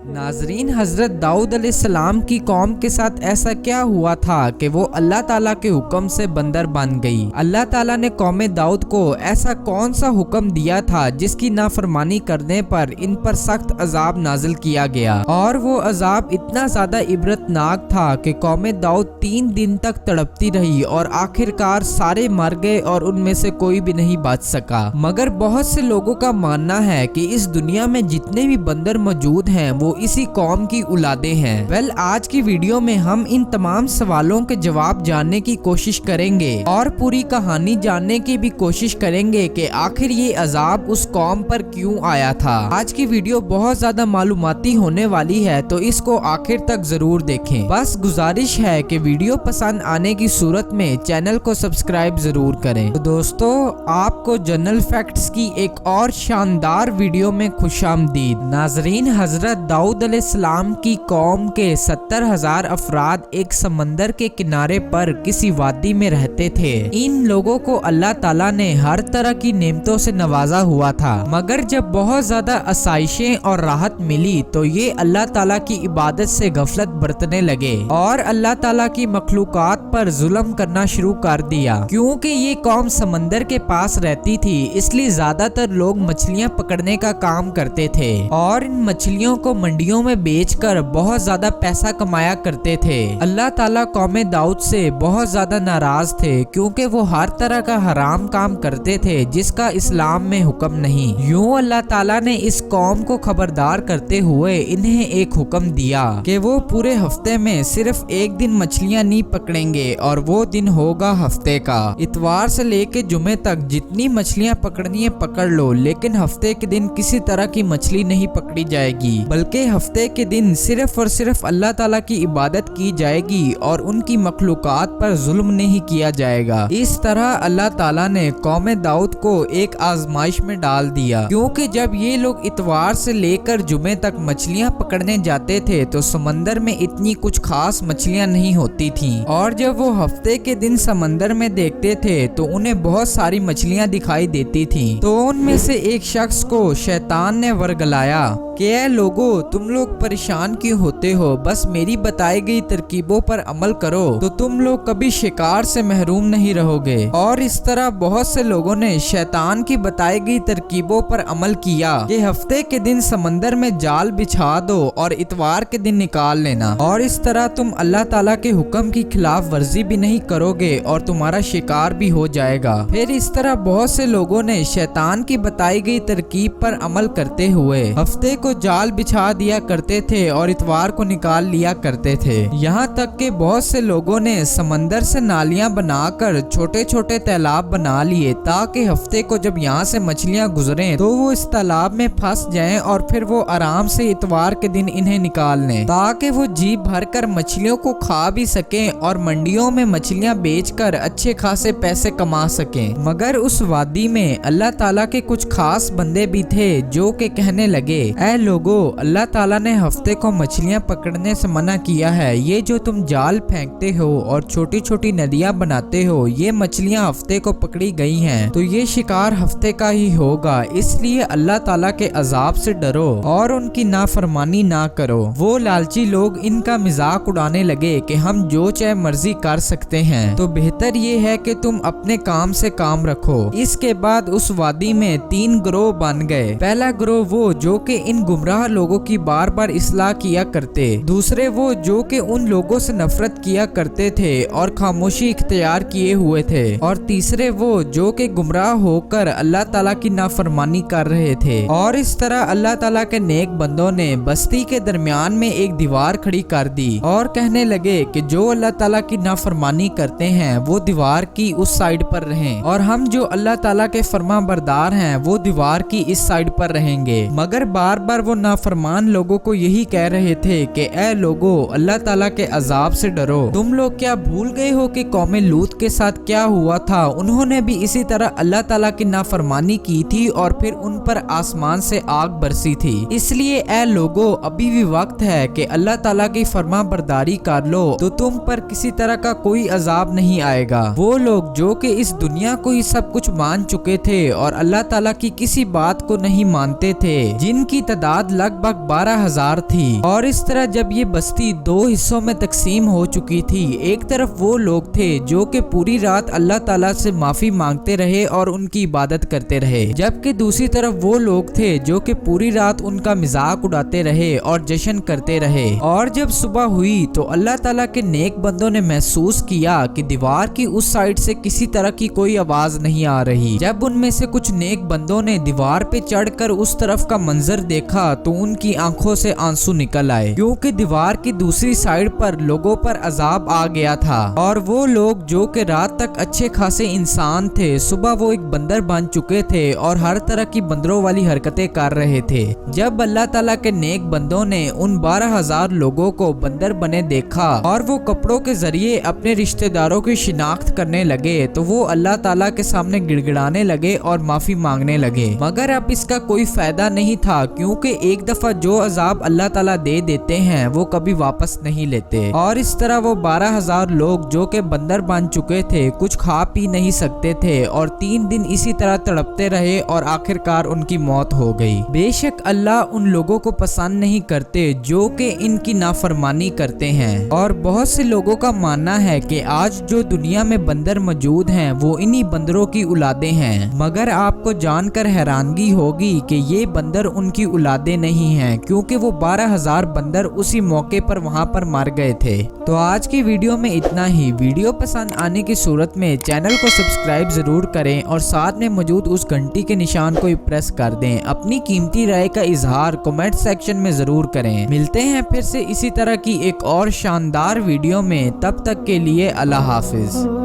नाजरीन, हजरत दाऊद अलैहिस्सलाम की कौम के साथ ऐसा क्या हुआ था कि वो अल्लाह ताला के हुक्म से बंदर बन गई। अल्लाह ताला ने कौम दाऊद को ऐसा कौन सा हुक्म दिया था जिसकी नाफरमानी करने पर इन पर सख्त अजाब नाजिल किया गया, और वो अजाब इतना ज्यादा इबरतनाक था कि कौम दाऊद 3 दिन तक तड़पती रही और आखिरकार सारे मर गए और उनमें से कोई भी नहीं बच सका। मगर बहुत से लोगों का मानना है कि इस दुनिया में जितने भी बंदर मौजूद हैं वो इसी कौम की औलादे हैं। आज की वीडियो में हम इन तमाम सवालों के जवाब जानने की कोशिश करेंगे और पूरी कहानी जानने की भी कोशिश करेंगे कि आखिर ये अजाब उस कौम पर क्यों आया था। आज की वीडियो बहुत ज्यादा मालूमाती होने वाली है, तो इसको आखिर तक जरूर देखें। बस गुजारिश है कि वीडियो पसंद आने की सूरत में चैनल को सब्सक्राइब जरूर करें। तो दोस्तों, आपको जनरल फैक्ट्स की एक और शानदार वीडियो में खुशामदीद। नाजरीन, हजरत दाऊद अलैहिस्सलाम की कौम के 70,000 अफराद एक समंदर के किनारे पर किसी वादी में रहते थे। इन लोगों को अल्लाह ताला ने हर तरह की नेमतों से नवाजा हुआ था, मगर जब बहुत ज्यादा आसाइशें और राहत मिली तो ये अल्लाह ताला की इबादत से गफलत बरतने लगे और अल्लाह ताला की मखलूकात पर जुल्म करना शुरू कर दिया। क्योंकि ये कौम समंदर के पास रहती थी, इसलिए ज्यादातर लोग मछलियां पकड़ने का काम करते थे और इन मछलियों को मंडियों में बेचकर बहुत ज्यादा पैसा कमाया करते थे। अल्लाह ताला कौम दाऊद से बहुत ज्यादा नाराज थे क्योंकि वो हर तरह का हराम काम करते थे जिसका इस्लाम में हुक्म नहीं। यूं अल्लाह ताला ने इस कौम को खबरदार करते हुए इन्हें एक हुक्म दिया कि वो पूरे हफ्ते में सिर्फ एक दिन मछलियां नहीं पकड़ेंगे और वो दिन होगा हफ्ते का। इतवार से लेके जुमे तक जितनी मछलियां पकड़नी है पकड़ लो, लेकिन हफ्ते के दिन किसी तरह की मछली नहीं पकड़ी जाएगी, बल्कि हफ्ते के दिन सिर्फ और सिर्फ अल्लाह ताला की इबादत की जाएगी और उनकी मखलूकात पर जुल्म नहीं किया जाएगा। इस तरह अल्लाह ताला ने कौम दाऊद को एक आजमाइश में डाल दिया, क्योंकि जब ये लोग इतवार से लेकर जुमे तक मछलियां पकड़ने जाते थे तो समंदर में इतनी कुछ खास मछलियां नहीं होती थी, और जब वो हफ्ते के दिन समंदर में देखते थे तो उन्हें बहुत सारी मछलियां दिखाई देती थी। तो उनमें से एक शख्स को शैतान ने वर्गलाया कि ऐ लोगो, तुम लोग परेशान क्यों होते हो, बस मेरी बताई गई तरकीबों पर अमल करो तो तुम लोग कभी शिकार से महरूम नहीं रहोगे। और इस तरह बहुत से लोगों ने शैतान की बताई गई तरकीबों पर अमल किया कि हफ्ते के दिन समंदर में जाल बिछा दो और इतवार के दिन निकाल लेना, और इस तरह तुम अल्लाह ताला के हुक्म की खिलाफ वर्जी भी नहीं करोगे और तुम्हारा शिकार भी हो जाएगा। फिर इस तरह बहुत से लोगों ने शैतान की बताई गई तरकीब पर अमल करते हुए हफ्ते को जाल बिछा दिया करते थे और इतवार को निकाल लिया करते थे। यहाँ तक कि बहुत से लोगों ने समंदर से नालियां बनाकर छोटे छोटे तालाब बना लिए ताकि हफ्ते को जब यहाँ से मछलियां गुजरें तो वो इस तालाब में फंस जाएं और फिर वो आराम से इतवार के दिन इन्हें निकाल लें, ताकि वो जी भर कर मछलियों को खा भी सकें और मंडियों में मछलियां बेचकर अच्छे खासे पैसे कमा सकें। मगर उस वादी में अल्लाह ताला के कुछ खास बंदे भी थे जो के कहने लगे, ऐ लोगो, अल्लाह ताला ने हफ्ते को मछलियां पकड़ने से मना किया है। ये जो तुम जाल फेंकते हो और छोटी छोटी नदियां बनाते हो, ये मछलियां हफ्ते को पकड़ी गई हैं, तो ये शिकार हफ्ते का ही होगा। इसलिए अल्लाह ताला के अजाब से डरो और उनकी नाफरमानी ना करो। वो लालची लोग इनका मजाक उड़ाने लगे कि हम जो चाहे मर्जी कर सकते हैं, तो बेहतर ये है कि तुम अपने काम से काम रखो। इसके बाद उस वादी में 3 गिरोह बन गए। पहला गिरोह वो जो कि इन गुमराह लोगों की बार बार इस्लाह किया करते, दूसरे वो जो कि उन लोगों से नफरत किया करते थे और खामोशी इख्तियार किए हुए थे, और तीसरे वो जो कि गुमराह होकर अल्लाह ताला की नाफरमानी कर रहे थे। और इस तरह अल्लाह ताला के नेक बंदों ने बस्ती के दरमियान में एक दीवार खड़ी कर दी और कहने लगे कि जो अल्लाह ताला की नाफरमानी करते हैं वो दीवार की उस साइड पर रहें, और हम जो अल्लाह ताला के फर्मा बरदार हैं वो दीवार की इस साइड पर रहेंगे। मगर बार बार वो नाफरमान लोगों को यही कह रहे थे कि ऐ लोगो, अल्लाह ताला के अजाब से डरो। तुम लोग क्या भूल गए हो कि कौम लूत के साथ क्या हुआ था? उन्होंने भी इसी तरह अल्लाह ताला की नाफरमानी की थी और फिर उन पर आसमान से आग बरसी थी। इसलिए ऐ लोगो, अभी भी वक्त है कि अल्लाह ताला की फर्मा बरदारी कर लो, तो तुम पर किसी तरह का कोई अजाब नहीं आएगा। वो लोग जो कि इस दुनिया को ही सब कुछ मान चुके थे और अल्लाह ताला की किसी बात को नहीं मानते थे, जिनकी तादाद लगभग 12,000 थी। और इस तरह जब ये बस्ती दो हिस्सों में तकसीम हो चुकी थी, एक तरफ वो लोग थे जो कि पूरी रात अल्लाह ताला से माफी मांगते रहे और उनकी इबादत करते रहे, जबकि दूसरी तरफ वो लोग थे जो कि पूरी रात उनका मजाक उड़ाते रहे और जश्न करते रहे। और जब सुबह हुई तो अल्लाह ताला के नेक बंदों ने महसूस किया कि दीवार की उस साइड से किसी तरह की कोई आवाज नहीं आ रही। जब उनमें से कुछ नेक बंदों ने दीवार पे चढ़कर उस तरफ का मंजर देखा तो उनकी आंखों से आंसू निकल आए, क्योंकि दीवार की दूसरी साइड पर लोगों पर अजाब आ गया था। और वो लोग जो कि रात तक अच्छे खासे इंसान थे, सुबह वो एक बंदर बन चुके थे और हर तरह की बंदरों वाली हरकतें कर रहे थे। जब अल्लाह ताला के नेक बंदों ने उन 12,000 लोगों को बंदर बने देखा और वो कपड़ों के जरिए अपने रिश्तेदारों की शिनाख्त करने लगे, तो वो अल्लाह ताला के सामने गिड़गिड़ाने लगे और माफी मांगने लगे। मगर अब इसका कोई फायदा नहीं था, क्योंकि एक दफा जो अजाब अल्लाह ताला दे देते हैं वो कभी वापस नहीं लेते। और इस तरह वो 12,000 लोग जो कि बंदर बन चुके थे, कुछ खा पी नहीं सकते थे और 3 दिन इसी तरह तड़पते रहे और आखिरकार उनकी मौत हो गई। बेशक अल्लाह उन लोगों को पसंद नहीं करते जो कि इनकी नाफरमानी करते हैं। और बहुत से लोगों का मानना है कि आज जो दुनिया में बंदर मौजूद हैं वो इन्हीं बंदरों की औलादें हैं। मगर आपको जानकर हैरानगी होगी कि ये बंदर उनकी औलादें नहीं हैं, क्योंकि वो 12,000 बंदर उसी मौके पर वहां पर मर गए थे। तो आज की वीडियो में इतना ही। वीडियो पसंद आने की सूरत में चैनल को सब्सक्राइब जरूर करें और साथ में मौजूद उस घंटी के निशान को प्रेस कर दें। अपनी कीमती राय का इजहार कमेंट सेक्शन में जरूर करें। मिलते हैं फिर से इसी तरह की एक और शानदार वीडियो में, तब तक के लिए अल्लाह हाफिज।